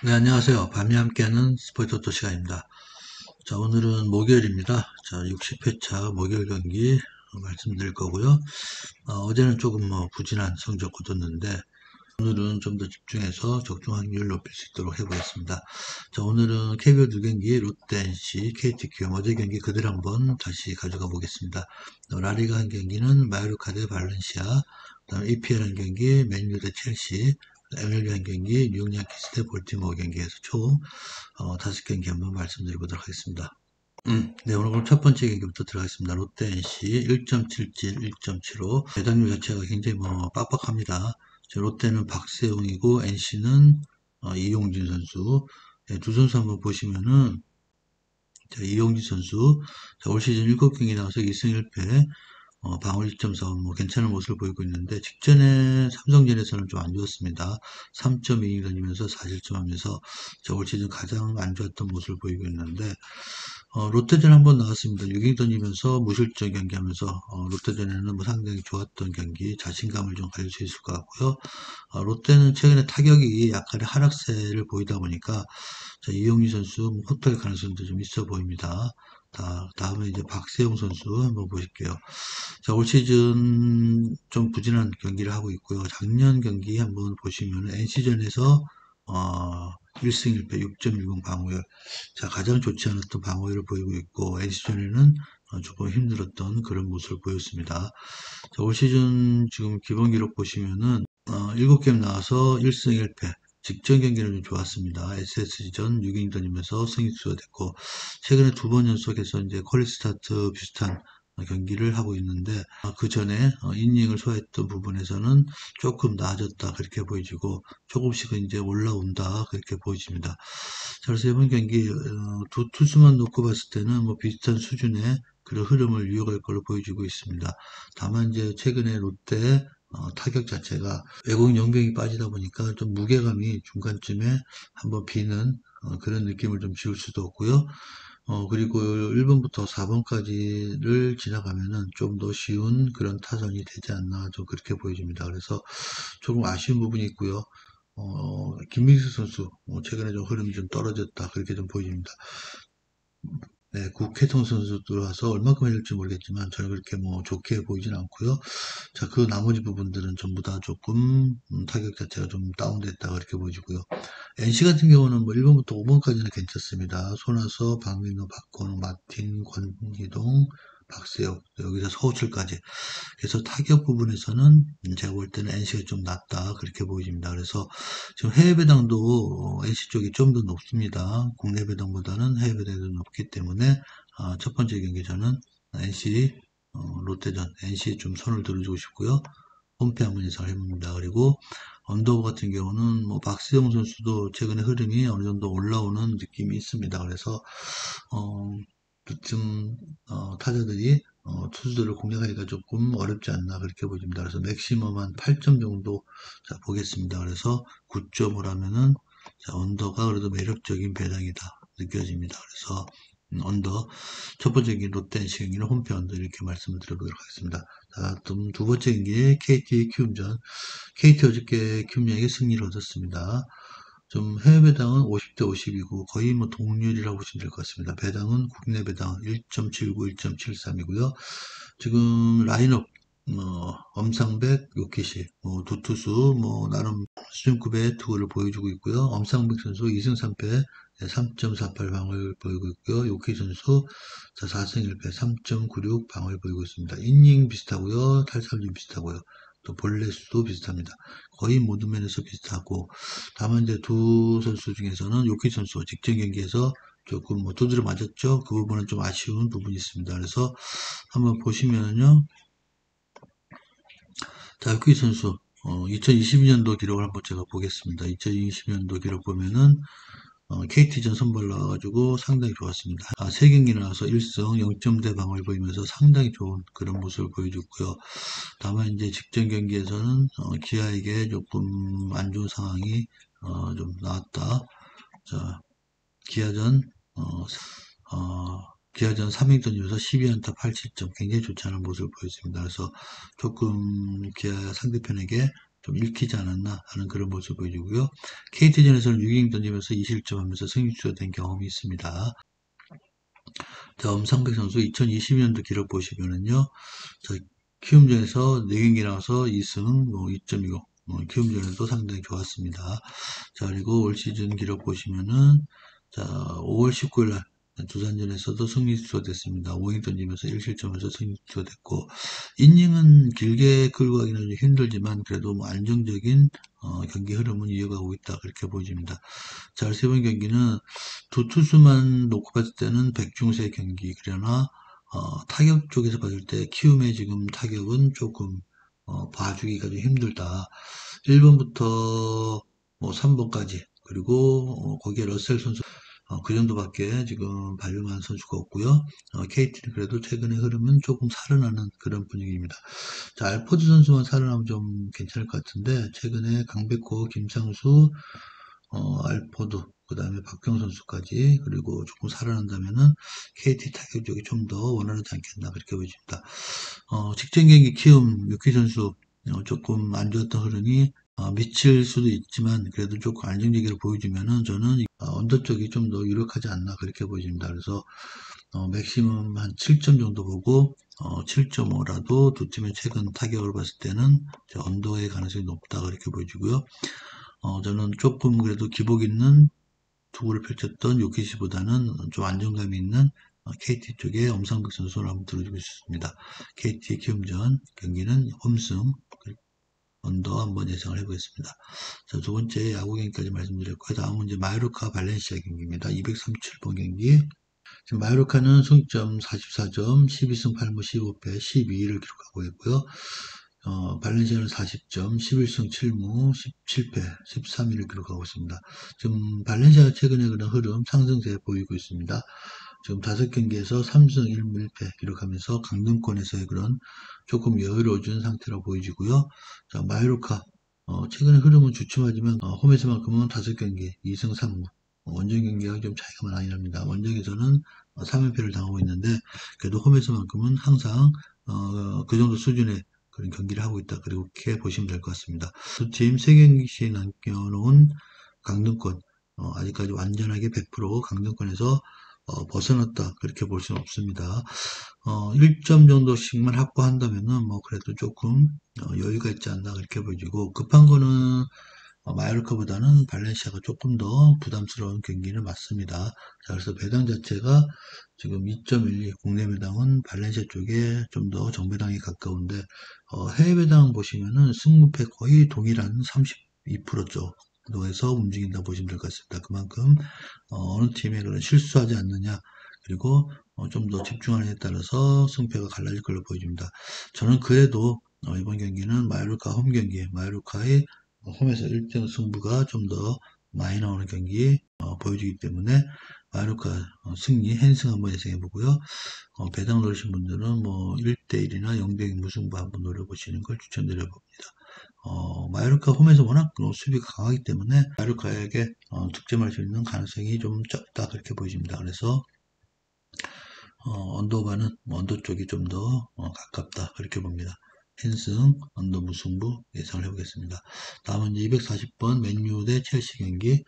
네, 안녕하세요. 밤이 함께하는 스포츠토토 시간입니다. 자, 오늘은 목요일입니다. 자, 60회차 목요일 경기 말씀드릴 거고요. 어제는 조금 부진한 성적 거뒀는데, 오늘은 좀 더 집중해서 적중 확률을 높일 수 있도록 해보겠습니다. 자, 오늘은 KBO 두 경기, 롯데 NC, KT 키움 어제 경기 그대로 한번 다시 가져가 보겠습니다. 라리가 한 경기는 마요르카 대 발렌시아, 그다음 EPL 한 경기, 맨유 대 첼시, MLB 한 경기, 뉴욕 양키스 대 볼티모어 경기에서 총 5경기 한번 말씀드리도록 하겠습니다. 네, 오늘 그럼 첫 번째 경기부터 들어가겠습니다. 롯데 NC 1.77, 1.75. 배당률 자체가 굉장히 빡빡합니다. 롯데는 박세웅이고 NC는 이용진 선수. 네, 두 선수 한번 보시면은 자, 이용진 선수 올 시즌 7경기 나와서 2승 1패, 방어 1.4, 괜찮은 모습을 보이고 있는데, 직전에 삼성전에서는 좀 안 좋았습니다. 3.2 던지면서 4실점하면서 올 시즌 가장 안 좋았던 모습을 보이고 있는데, 롯데전 한번 나왔습니다. 6이닝 던지면서 무실점 경기하면서 롯데전에는 상당히 좋았던 경기, 자신감을 좀 가질 수 있을 것 같고요. 롯데는 최근에 타격이 약간의 하락세를 보이다 보니까 자, 이용희 선수 호텔 가능성도 좀 있어 보입니다. 다음에 이제 박세웅 선수 한번 보실게요. 자, 올 시즌 좀 부진한 경기를 하고 있고요. 작년 경기 한번 보시면 NC전에서 1승 1패 6.10 방어율. 자, 가장 좋지 않았던 방어율을 보이고 있고 NC전에는 조금 힘들었던 그런 모습을 보였습니다. 자, 올 시즌 지금 기본 기록 보시면은 7게임 나와서 1승 1패. 직전 경기는 좀 좋았습니다. SSG전 6이닝 던지면서 승리수가 됐고, 최근에 두 번 연속해서 이제 퀄리스타트 비슷한 경기를 하고 있는데, 그 전에 이닝을 소화했던 부분에서는 조금 나아졌다 그렇게 보여지고, 조금씩은 이제 올라온다 그렇게 보여집니다. 자, 그래서 이번 경기 두 투수만 놓고 봤을 때는 비슷한 수준의 그런 흐름을 이어갈 걸로 보여지고 있습니다. 다만 이제 최근에 롯데 타격 자체가 외국인 용병이 빠지다 보니까 좀 무게감이 중간쯤에 한번 비는 그런 느낌을 좀 지울 수도 없고요. 그리고 1번부터 4번까지를 지나가면은 좀 더 쉬운 그런 타선이 되지 않나 좀 그렇게 보여집니다. 그래서 조금 아쉬운 부분이 있고요. 김민수 선수, 최근에 좀 흐름이 좀 떨어졌다. 그렇게 좀 보입니다. 네, 국회통 선수 들어와서 얼마큼 해줄지 모르겠지만 저는 그렇게 좋게 보이진 않고요. 자, 그 나머지 부분들은 전부 다 조금 타격 자체가 좀 다운됐다 그렇게 보여지고요. NC 같은 경우는 1번부터 5번까지는 괜찮습니다. 손아섭, 박민호, 박건우, 마틴, 권희동, 박세혁, 여기서 서우철까지. 그래서 타격 부분에서는 제가 볼 때는 NC가 좀 낫다 그렇게 보여집니다. 그래서 지금 해외 배당도 NC 쪽이 좀 더 높습니다. 국내 배당보다는 해외 배당이 더 높기 때문에 첫 번째 경기 저는 NC 롯데전 NC에 좀 손을 들어주고 싶고요. 홈페 한번 예상을 해봅니다. 그리고 언더우 같은 경우는 박수영 선수도 최근에 흐름이 어느 정도 올라오는 느낌이 있습니다. 그래서 좀 타자들이 투수들을 공략하기가 조금 어렵지 않나 그렇게 보입니다. 그래서 맥시멈 한 8점 정도 자, 보겠습니다. 그래서 9점을 하면은 자, 언더가 그래도 매력적인 배당이다 느껴집니다. 그래서 언더 첫 번째 경기 롯데 NC 경기는 홈페 언더 이렇게 말씀을 드려보도록 하겠습니다. 자, 두 번째 경기 KT 키움전. KT 어저께 키움에게 승리를 얻었습니다. 좀 해외 배당은 50대 50이고 거의 동률이라고 보시면 될 것 같습니다. 배당은 국내 배당 1.79, 1.73이고요. 지금 라인업 엄상백, 요키시 두 투수 나름 수준급의 투구를 보여주고 있고요. 엄상백 선수 2승 3패 3.48 방어를 보이고 있고요. 요키 선수 4승 1패 3.96 방어를 보이고 있습니다. 이닝 비슷하고요. 탈삼진 비슷하고요. 또 볼넷 수도 비슷합니다. 거의 모든 면에서 비슷하고 다만 이제 두 선수 중에서는 요키 선수 직전 경기에서 조금 두드려 맞았죠. 그 부분은 좀 아쉬운 부분이 있습니다. 그래서 한번 보시면요. 자, 요키 선수 2022년도 기록을 한번 제가 보겠습니다. 2020년도 기록 보면은 KT전 선발 나와가지고 상당히 좋았습니다. 3경기 나와서 1승 0점대 방어를 보이면서 상당히 좋은 그런 모습을 보여줬고요. 다만 이제 직전 경기에서는 기아에게 조금 안 좋은 상황이 좀 나왔다. 자, 기아전 기아전 3이닝 던지면서 12안타 8실점 굉장히 좋지 않은 모습을 보였습니다. 그래서 조금 기아 상대편에게 좀 읽히지 않았나 하는 그런 모습 보여주고요. KT전에서는 6이닝 던지면서 2실점하면서 승리수가 된 경험이 있습니다. 자, 엄상백 선수 2020년도 기록 보시면은요, 자, 키움전에서 4경기 나와서 2승, 2.20, 키움전에도 상당히 좋았습니다. 자, 그리고 올 시즌 기록 보시면은, 자, 5월 19일 날, 두산전에서도 승리수가 됐습니다. 5이닝 던지면서 1실점에서 승리수가 됐고, 이닝은 길게 끌고 가기는 좀 힘들지만, 그래도 뭐 안정적인, 경기 흐름은 이어가고 있다. 그렇게 보여집니다. 자, 그래서 이번 경기는 두 투수만 놓고 봤을 때는 백중세 경기, 그러나 타격 쪽에서 봤을 때 키움의 지금 타격은 조금 봐주기가 좀 힘들다. 1번부터 뭐 3번까지 그리고 거기에 러셀 선수 그 정도밖에 지금 발령한 선수가 없고요. KT는 그래도 최근의 흐름은 조금 살아나는 그런 분위기입니다. 자, 알포드 선수만 살아나면 좀 괜찮을 것 같은데 최근에 강백호, 김상수, 알포드, 그 다음에 박경 선수까지, 그리고 조금 살아난다면은 KT 타격적이 좀 더 원활하지 않겠나, 그렇게 보여집니다. 직전 경기 키움 유키 선수, 조금 안 좋았던 흐름이, 미칠 수도 있지만, 그래도 조금 안정적으로 보여주면은 저는, 언더 쪽이 좀 더 유력하지 않나, 그렇게 보여집니다. 그래서, 맥시멈 한 7점 정도 보고, 7.5라도 두 팀의 최근 타격을 봤을 때는, 언더의 가능성이 높다, 그렇게 보여지고요. 저는 조금 그래도 기복 있는 투구를 펼쳤던 요키시보다는 좀 안정감이 있는 KT 쪽의 엄상백 선수를 한번 들어주고 싶습니다. KT의 키움전 경기는 홈승 언더 한번 예상을 해보겠습니다. 자, 두 번째 야구 경기까지 말씀드렸고요. 다음은 이제 마요르카 발렌시아 경기입니다. 237번 경기. 지금 마요르카는 승점 44점, 12승 8무 15패 12위를 기록하고 있고요. 발렌시아는 40점, 11승 7무 17패 13위를 기록하고 있습니다. 지금 발렌시아가 최근에 그런 흐름 상승세 보이고 있습니다. 지금 5경기에서 3승 1무 1패 기록하면서 강등권에서의 그런 조금 여유로워진 상태로 보여지고요. 자, 마요르카 최근에 흐름은 주춤하지만 홈에서만큼은 5경기 2승 3무 원정 경기와 좀 차이가 많이 납니다. 원정에서는 3연패를 당하고 있는데 그래도 홈에서만큼은 항상 그 정도 수준의 그런 경기를 하고 있다. 그렇게 보시면 될 것 같습니다. 두 팀 3경기씩 남겨놓은 강등권 아직까지 완전하게 100% 강등권에서 벗어났다. 그렇게 볼 수는 없습니다. 1점 정도씩만 확보한다면은 뭐 그래도 조금 여유가 있지 않나 그렇게 보여지고 급한 거는 마요르카보다는 발렌시아가 조금 더 부담스러운 경기는 맞습니다. 자, 그래서 배당 자체가 지금 2.12 국내 배당은 발렌시아 쪽에 좀 더 정배당이 가까운데 해외 배당 보시면은 승무패 거의 동일한 32% 정도에서 움직인다 보시면 될 것 같습니다. 그만큼 어느 팀에 그런 실수하지 않느냐 그리고 좀 더 집중하느냐에 따라서 승패가 갈라질 걸로 보여집니다. 저는 그래도 이번 경기는 마요르카 홈 경기, 마요르카의 홈에서 1등 승부가 좀 더 많이 나오는 경기 보여주기 때문에 마요르카 승리 핸승 한번 예상해 보고요. 배당 노리신 분들은 뭐 1대1이나 0대1 무승부 한번 노려보시는 걸 추천드려 봅니다. 마요르카 홈에서 워낙 수비가 강하기 때문에 마요르카에게 득점할 수 있는 가능성이 좀 적다 그렇게 보여집니다. 그래서 언더바는 언더 쪽이 좀 더 가깝다 그렇게 봅니다. 핸승, 언더 무승부 예상을 해보겠습니다. 다음은 이제 240번 맨유 대 첼시 경기.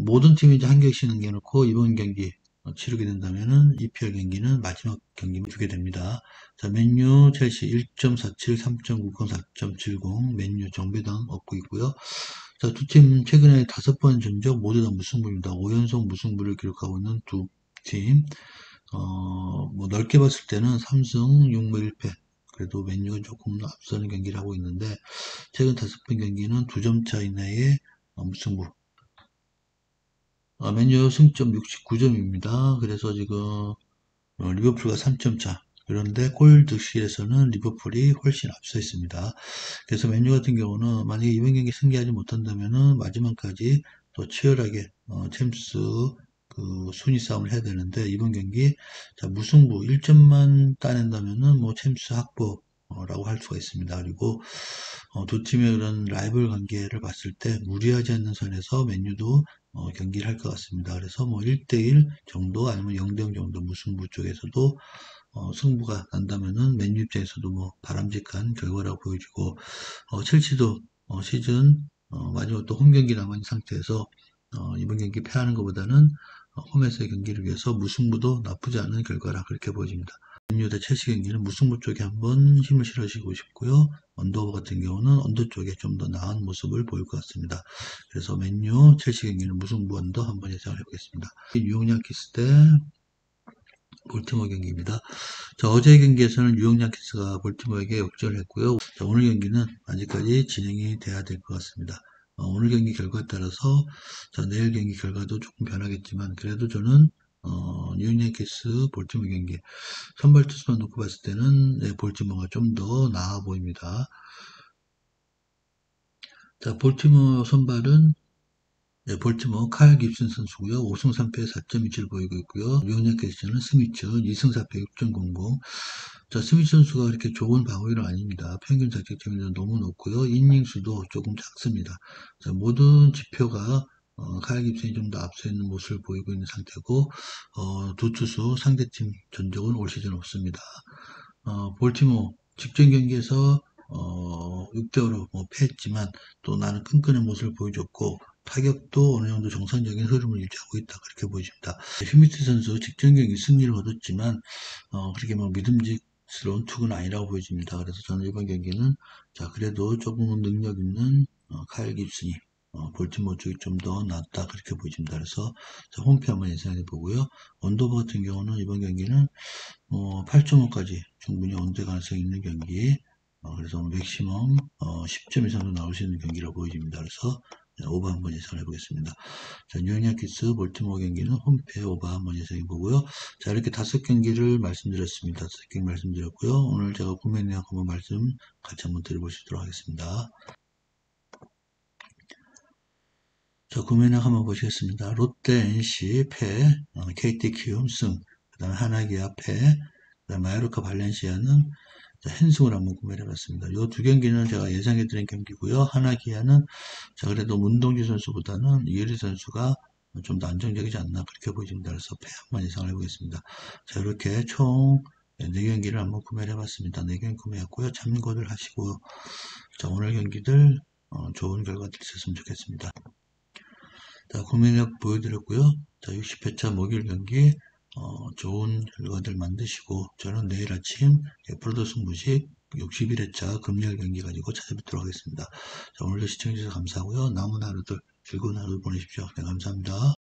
모든 팀이 이제 한 경기씩 남겨놓고 이번 경기 치르게 된다면은 EPL 경기는 마지막 경기만 주게 됩니다. 자, 맨유, 첼시 1.47, 3.90, 4.70 맨유 정배당 얻고 있고요. 자, 두 팀 최근에 5번 전적 모두 다 무승부입니다. 5연속 무승부를 기록하고 있는 두 팀. 뭐 넓게 봤을 때는 3승 6무 1패. 그래도 맨유가 조금 앞서는 경기를 하고 있는데 최근 5번 경기는 2점 차 이내의 무승부. 맨유 승점 69점입니다. 그래서 지금 리버풀과 3점 차. 그런데 골 득실에서는 리버풀이 훨씬 앞서 있습니다. 그래서 맨유 같은 경우는 만약에 이번 경기 승리하지 못한다면은 마지막까지 더 치열하게 챔스 그 순위 싸움을 해야 되는데 이번 경기 자 무승부 1점만 따낸다면은 뭐 챔스 확보라고 할 수가 있습니다. 그리고 두 팀의 그런 라이벌 관계를 봤을 때 무리하지 않는 선에서 맨유도 경기를 할 것 같습니다. 그래서 뭐 1대1 정도 아니면 0대0 정도 무승부 쪽에서도 승부가 난다면은 맨유 입장에서도 뭐 바람직한 결과라고 보여지고, 첼시도 시즌 마지막 또 홈 경기 남아있는 상태에서 이번 경기 패하는 것보다는 홈에서의 경기를 위해서 무승부도 나쁘지 않은 결과라 그렇게 보여집니다. 맨유 대 첼시 경기는 무승부 쪽에 한번 힘을 실으시고 싶고요. 언더오버 같은 경우는 언더 쪽에 좀 더 나은 모습을 보일 것 같습니다. 그래서 맨유 첼시 경기는 무승부 언더 한번 예상을 해보겠습니다. 뉴욕 양키스 대 볼티모어 경기입니다. 자, 어제 경기에서는 뉴욕 양키스가 볼티모어에게 역전을 했고요. 자, 오늘 경기는 아직까지 진행이 돼야 될 것 같습니다. 오늘 경기 결과에 따라서 자, 내일 경기 결과도 조금 변하겠지만 그래도 저는 뉴욕 양키스 볼티모어 경기 선발 투수만 놓고 봤을 때는 네, 볼티모어가 좀 더 나아 보입니다. 자, 볼티모어 선발은 네, 볼티모어 칼 깁슨 선수고요. 5승 3패 4.27 보이고 있고요. 뉴욕 양키스는 스미츠 2승 4패 6.00. 자, 스미츠 선수가 그렇게 좋은 방어율은 아닙니다. 평균 자책점이 너무 높고요. 이닝 수도 조금 작습니다. 자, 모든 지표가 칼 깁슨이 좀 더 앞서 있는 모습을 보이고 있는 상태고, 두 투수 상대팀 전적은 올 시즌 없습니다. 볼티모어 직전 경기에서 6대5로 뭐 패했지만 또 나는 끈끈한 모습을 보여줬고 타격도 어느 정도 정상적인 흐름을 유지하고 있다 그렇게 보여집니다. 휴미트 선수 직전 경기 승리를 거뒀지만 그렇게 뭐 믿음직스러운 투구는 아니라고 보여집니다. 그래서 저는 이번 경기는 자 그래도 조금은 능력 있는 카일 깁슨이 볼티모어 쪽이 좀 더 낫다 그렇게 보여집니다. 그래서 자, 홈패 한번 예상해 보고요. 언더버 같은 경우는 이번 경기는 8.5까지 충분히 언제 가능성이 있는 경기. 그래서 맥시멈 10점 이상도 나올 수 있는 경기라고 보여집니다. 그래서 오버 한번 예상해 보겠습니다. 자, 뉴욕 양키스 볼티모어 경기는 홈패 오버 한번 예상해 보고요. 자, 이렇게 5경기를 말씀드렸습니다. 5경기 말씀드렸고요. 오늘 제가 구매 내역 한번 말씀 같이 한번 드려보시도록 하겠습니다. 자, 구매 내역 한번 보시겠습니다. 롯데 NC 패, KT 키움 승, 그 다음에 하나기아 패, 그 다음에 마요르카 발렌시아는 헨승을 한번 구매를 해봤습니다. 이 두 경기는 제가 예상해드린 경기고요. 하나기아는 자 그래도 문동주 선수보다는 이혜리 선수가 좀 더 안정적이지 않나 그렇게 보여집니다. 그래서 패 한번 예상을 해보겠습니다. 자 이렇게 총 4경기를 한번 구매를 해봤습니다. 4경기 구매했고요. 참고를 하시고 자 오늘 경기들 좋은 결과들 있었으면 좋겠습니다. 자 구매력 보여드렸고요. 자 60회차 목요일 경기 좋은 결과들 만드시고 저는 내일 아침 프로도 승부식 61회차 금요일 경기 가지고 찾아뵙도록 하겠습니다. 자, 오늘도 시청해주셔서 감사하고요. 남은 하루들 즐거운 하루 보내십시오. 네, 감사합니다.